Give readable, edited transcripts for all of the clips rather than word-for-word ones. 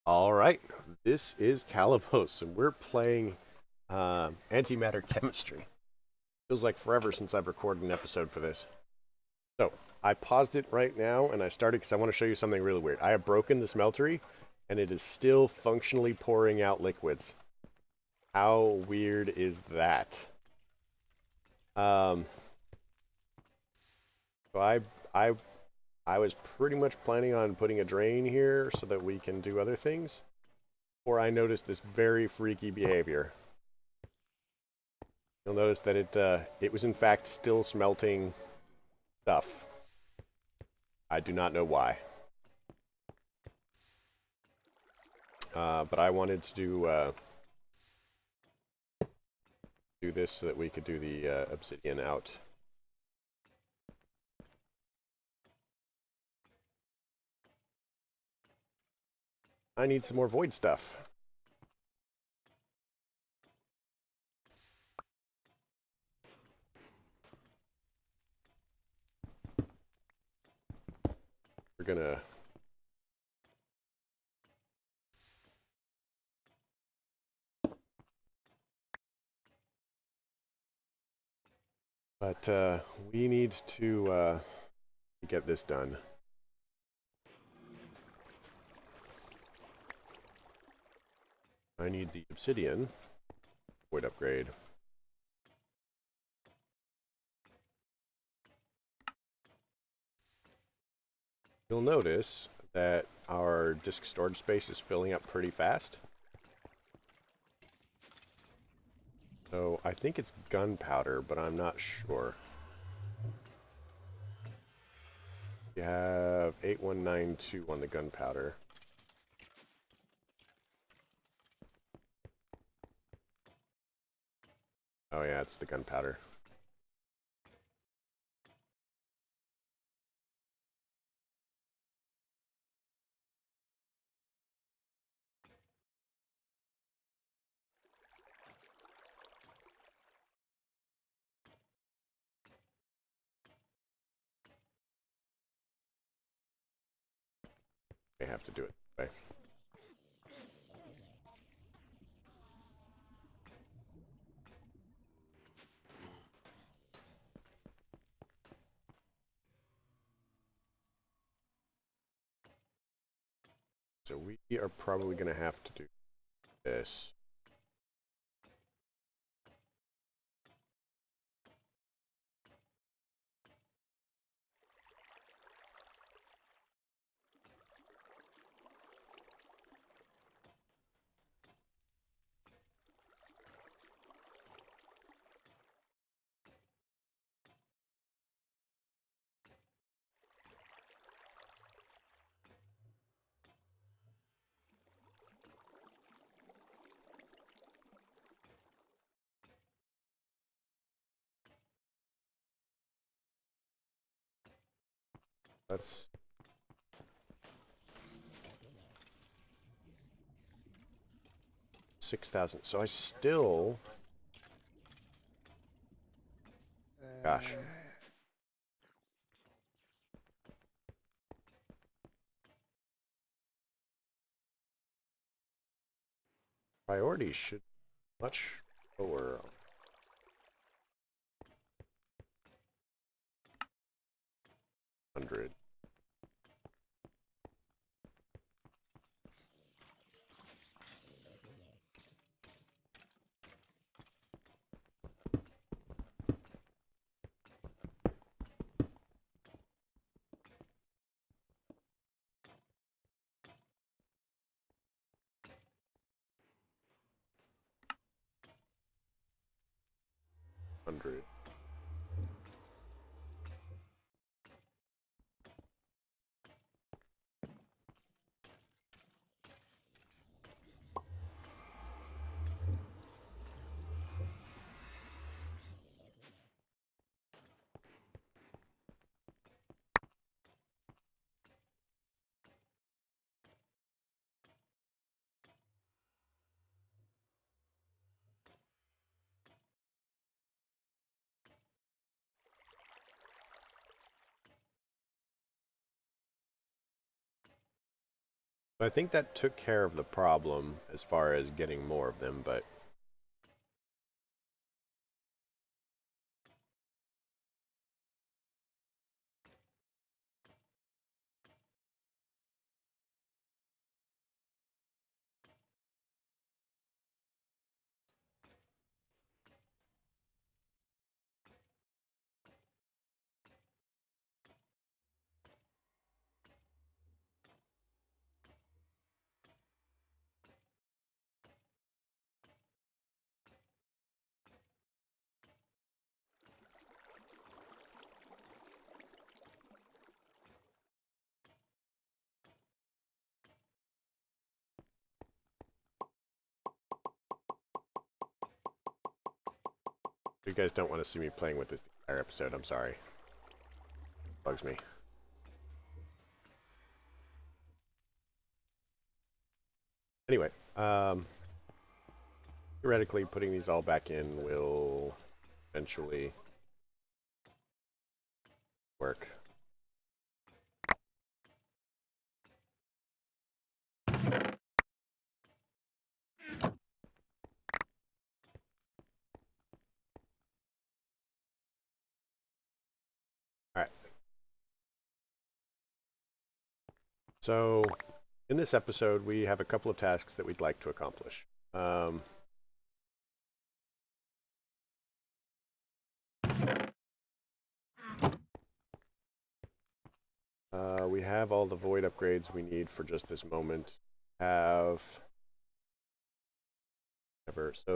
All right, this is Calibos, and we're playing Antimatter Chemistry. Feels like forever since I've recorded an episode for this. So, I paused it right now, and I started because I want to show you something really weird. I have broken the Smeltery, and it is still functionally pouring out liquids. How weird is that? Um, so I, I was pretty much planning on putting a drain here so that we can do other things, or I noticed this very freaky behavior. You'll notice that it was in fact still smelting stuff. I do not know why. But I wanted to do this so that we could do the obsidian out. I need some more void stuff. We're gonna... But we need to get this done. I need the obsidian. Void upgrade. You'll notice that our disk storage space is filling up pretty fast. So I think it's gunpowder, but I'm not sure. You have 8192 on the gunpowder. Oh yeah, it's the gunpowder. I have to do it this way. So we are probably going to have to do this. That's 6,000. So I still... Gosh. Priorities should be much lower. 100. I think that took care of the problem as far as getting more of them, but you guys don't want to see me playing with this the entire episode. I'm sorry. Bugs me. Anyway, theoretically, putting these all back in will eventually work. Alright. So, in this episode, we have a couple of tasks that we'd like to accomplish. We have all the void upgrades we need for just this moment. So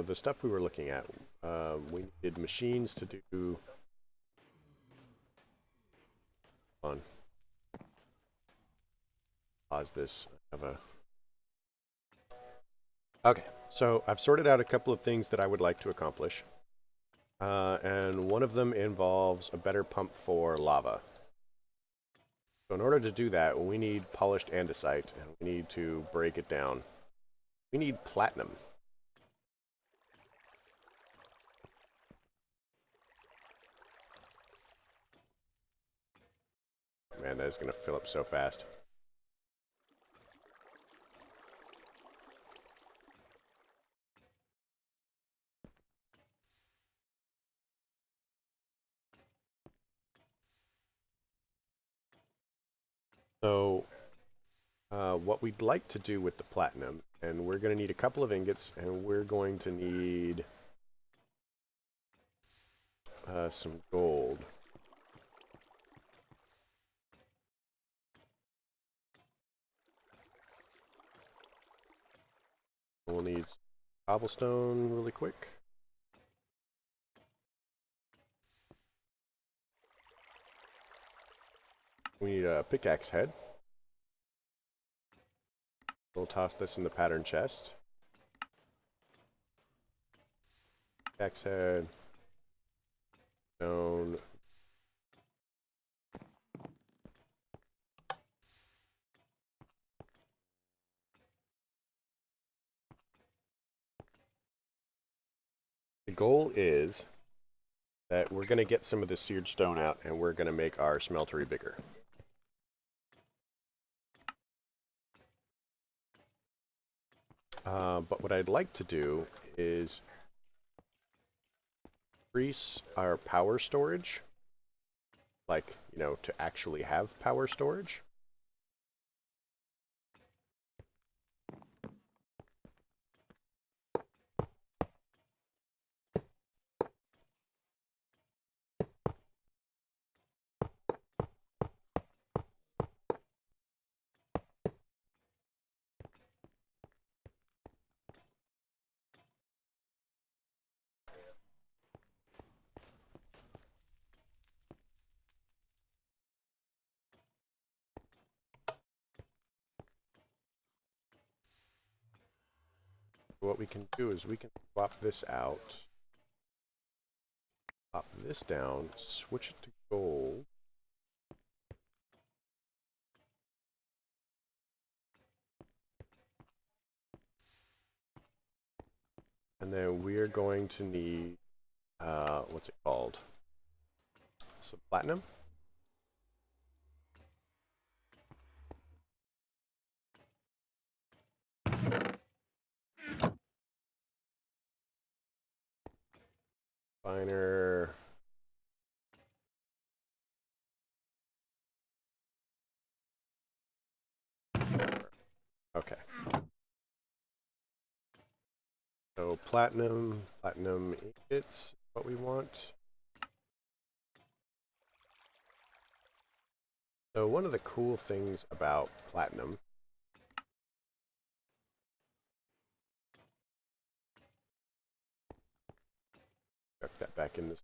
the stuff we were looking at, we needed machines to do. On. Pause this. Okay, so I've sorted out a couple of things that I would like to accomplish. And one of them involves a better pump for lava. So in order to do that, we need polished andesite, and we need to break it down. We need platinum. Man, that is going to fill up so fast. So, what we'd like to do with the platinum, and we're going to need a couple of ingots, and we're going to need some gold. We'll need cobblestone really quick. We need a pickaxe head. We'll toss this in the pattern chest. Pickaxe head. Stone. The goal is that we're going to get some of this seared stone out, and we're going to make our smeltery bigger. But what I'd like to do is increase our power storage, like, you know, to actually have power storage. What we can do is we can swap this out, pop this down, switch it to gold. And then we are going to need, what's it called? Some platinum. Finer. Okay. So platinum ingots, what we want. So one of the cool things about platinum chuck that back in this.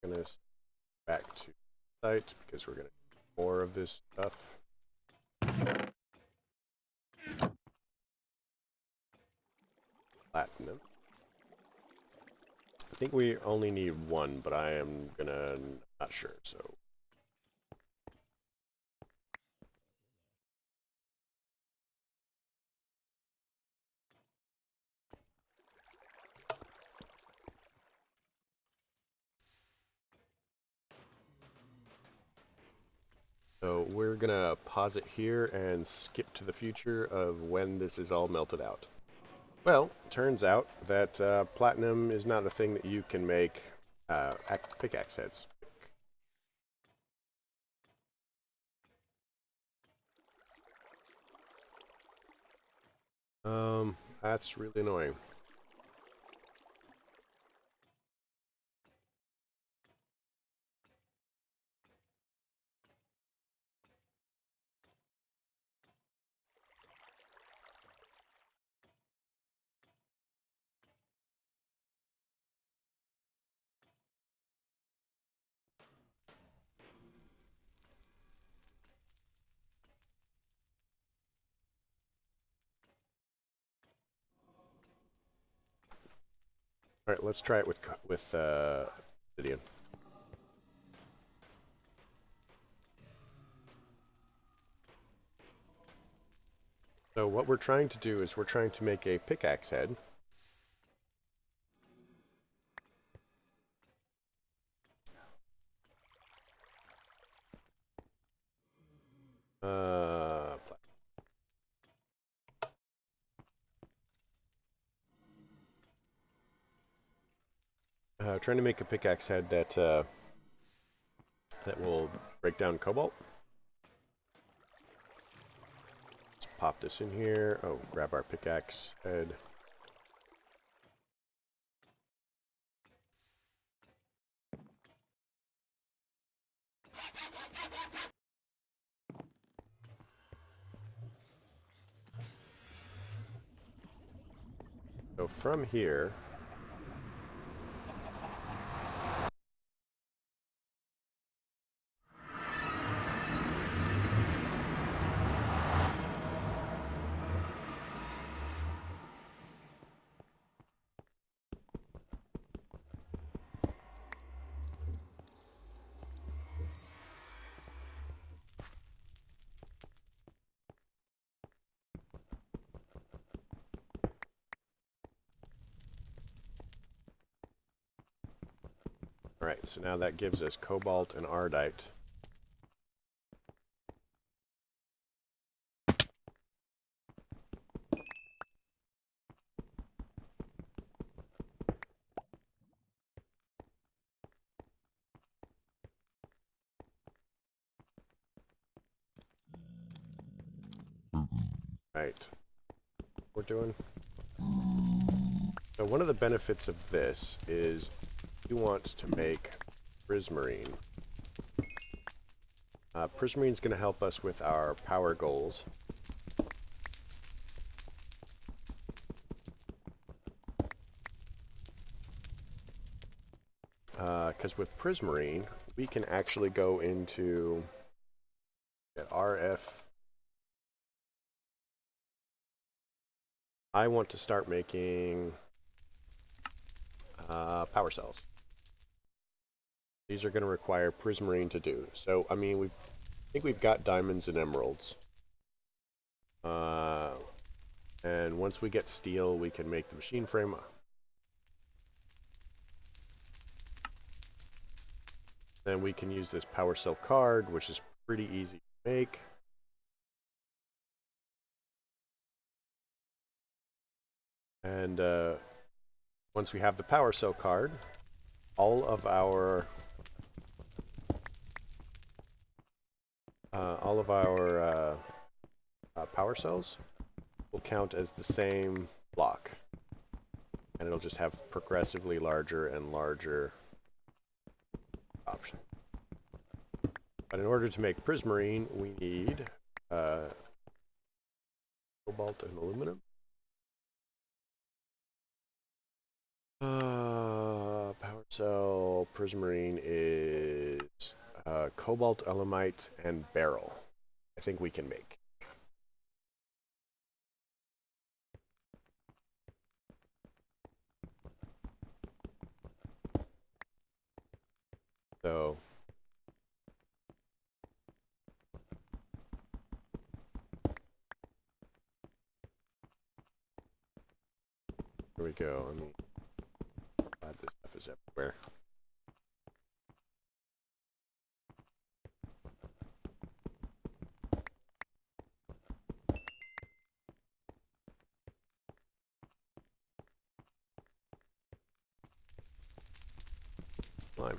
I'm gonna back to site because we're gonna need more of this stuff. Platinum. I think we only need one, but I am not sure, so. So we're gonna pause it here and skip to the future of when this is all melted out. Well, turns out that platinum is not a thing that you can make pickaxe heads. That's really annoying. All right, let's try it with obsidian. So what we're trying to do is we're trying to make a pickaxe head. Trying to make a pickaxe head that will break down cobalt. Let's pop this in here. Oh, grab our pickaxe head. So from here, all right, so now that gives us cobalt and ardite. Right, we're doing. So one of the benefits of this is you want to make prismarine. Prismarine is going to help us with our power goals. Because with prismarine, we can actually go into RF. I want to start making power cells. These are going to require prismarine to do. So, I mean, I think we've got diamonds and emeralds. And once we get steel, we can make the machine frame. Then we can use this power cell card, which is pretty easy to make. And once we have the power cell card, all of our power cells will count as the same block, and it'll just have progressively larger and larger options. But in order to make prismarine, we need cobalt and aluminum. Power cell prismarine is cobalt, elamite, and beryl. I think we can make. So here we go. I mean, God, this stuff is everywhere. Lime.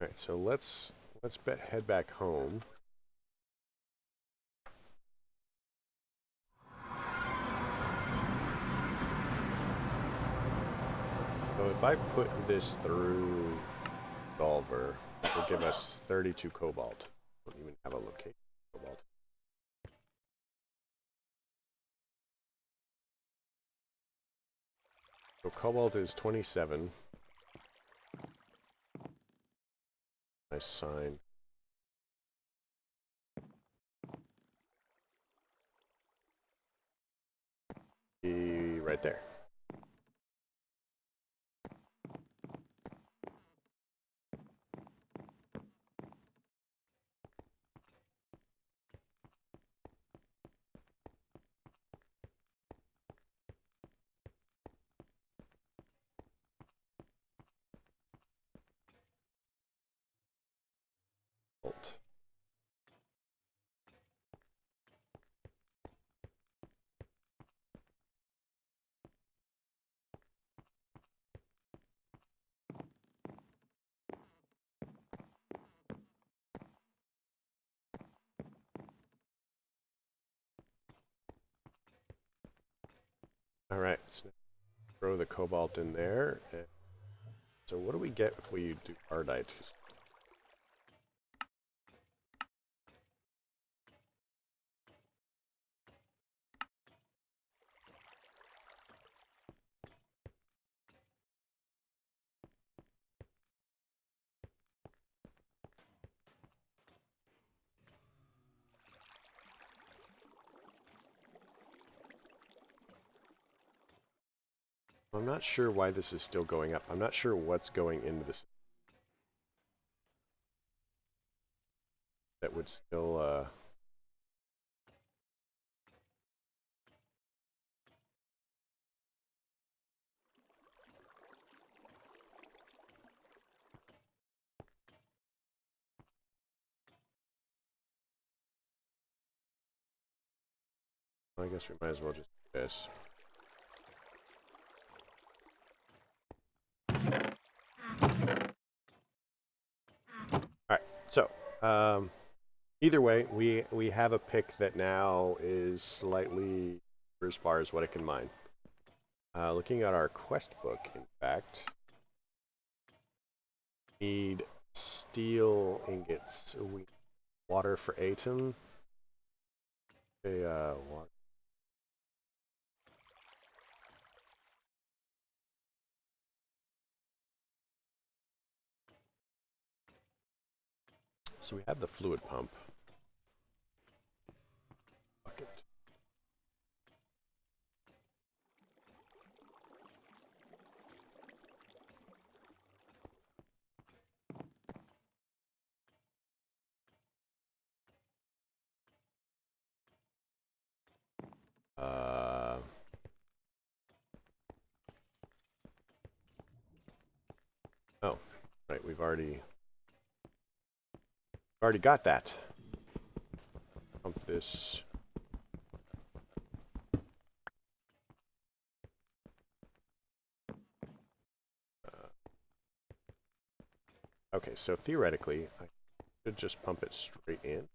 All right, so let's head back home. So if I put this through solver, it will give us 32 cobalt. Don't even have a location of cobalt. So cobalt is 27. Nice sign. Be right there. Alt. All right, so throw the cobalt in there. So what do we get if we do ardite? I'm not sure why this is still going up. I'm not sure what's going into this that would still I guess we might as well just do this. Alright, so either way, we have a pick that now is slightly as far as what it can mine. Looking at our quest book, in fact, we need steel ingots. We water for Atum. Okay, water. So we have the fluid pump. Bucket. Oh, right, we've already got that. this. Okay, so theoretically, I should just pump it straight in.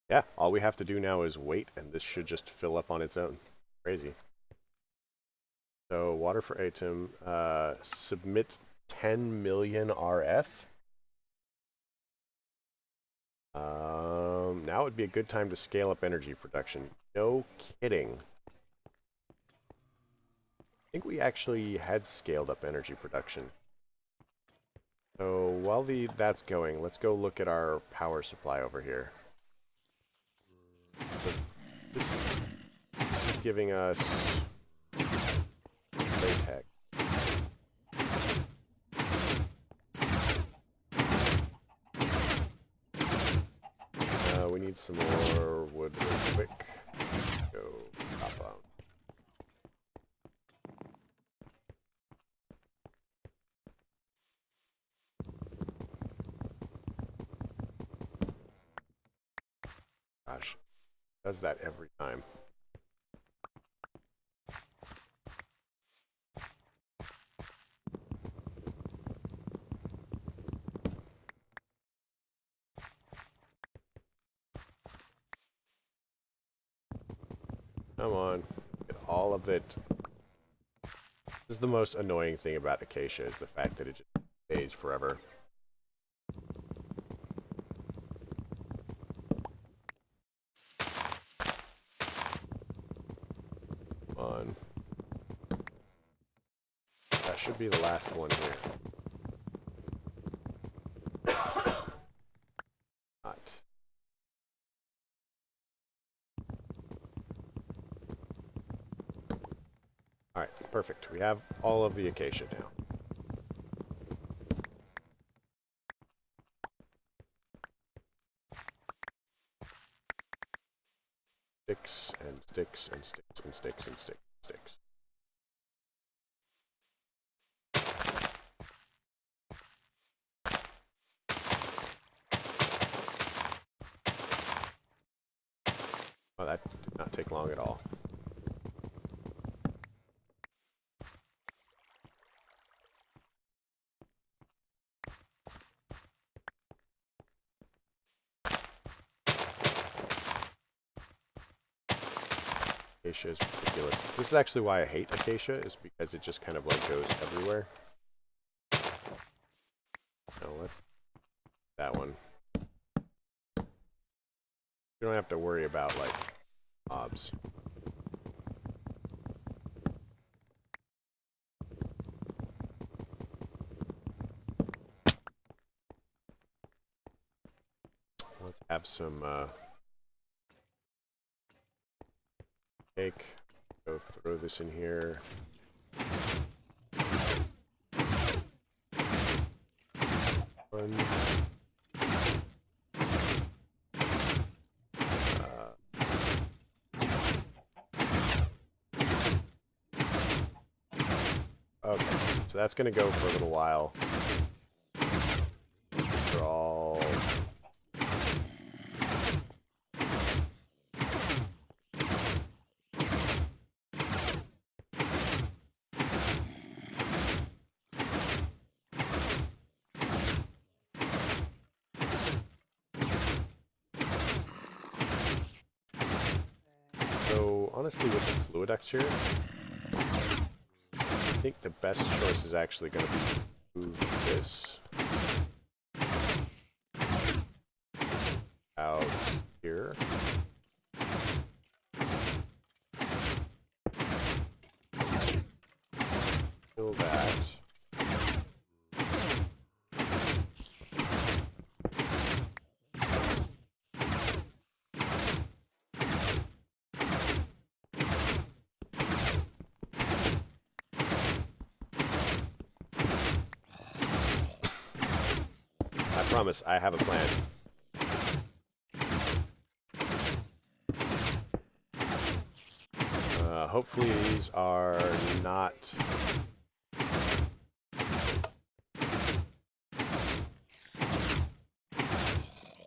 Yeah, all we have to do now is wait, and this should just fill up on its own. Crazy. So, water for Atum. Submit 10 million RF. Now would be a good time to scale up energy production. No kidding. I think we actually had scaled up energy production. So while that's going, let's go look at our power supply over here. This is giving us latex. We need some more wood real quick. Go pop out. Gosh, does that every time. Come on, get all of it. This is the most annoying thing about Acacia, is the fact that it just stays forever. Come on. That should be the last one here. Not. Alright, perfect. We have all of the acacia now. Sticks and sticks and sticks and sticks and sticks and sticks. Oh, that did not take long at all. Acacia is ridiculous. This is actually why I hate acacia, is because it just kind of like goes everywhere. No, let's that one. You don't have to worry about like mobs. Let's have some cake. Go throw this in here. One. Okay, so that's going to go for a little while. They're all... So, honestly, with the fluid X here, I think the best choice is actually going to be move this out here. Fill that. I promise, I have a plan. Hopefully these are not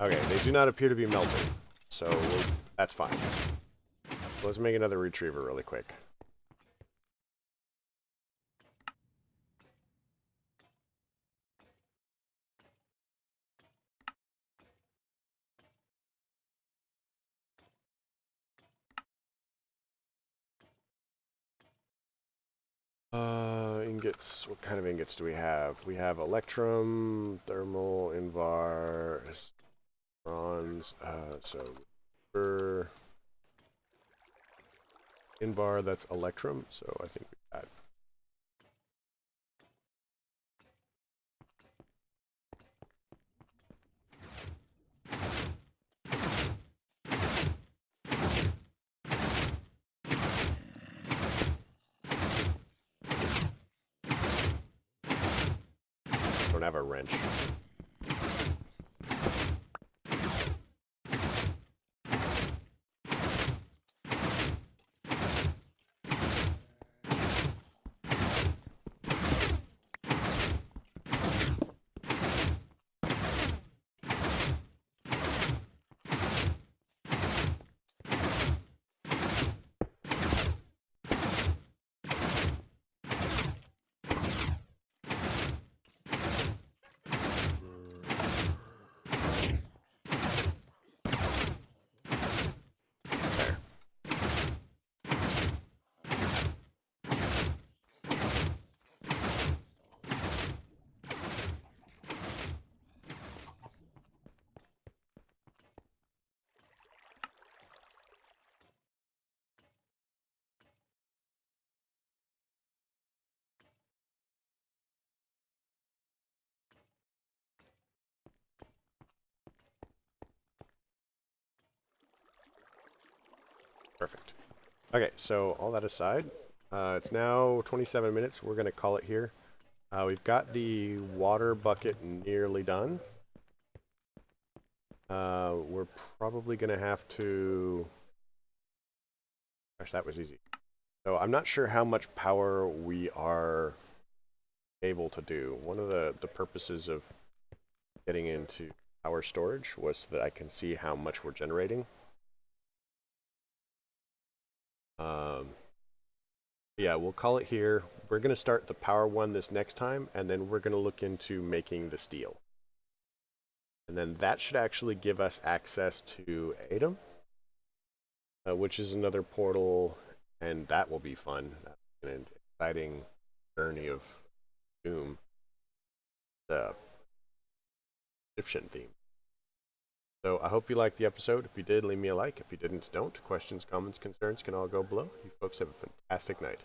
Okay, they do not appear to be melting, so that's fine. Let's make another retriever really quick. Ingots. What kind of ingots do we have? We have electrum, thermal, invar, bronze. So for invar, that's electrum. So I think we got. Don't have a wrench. Perfect. Okay, so all that aside, it's now 27 minutes. We're going to call it here. We've got the water bucket nearly done. We're probably going to have to... Gosh, that was easy. So I'm not sure how much power we are able to do. One of the purposes of getting into power storage was so that I can see how much we're generating. Yeah, we'll call it here. We're going to start the power one this next time, and then we're going to look into making the steel. And then that should actually give us access to Atum, which is another portal, and that will be fun. An exciting journey of Doom. The Egyptian theme. So I hope you liked the episode. If you did, leave me a like. If you didn't, don't. Questions, comments, concerns can all go below. You folks have a fantastic night.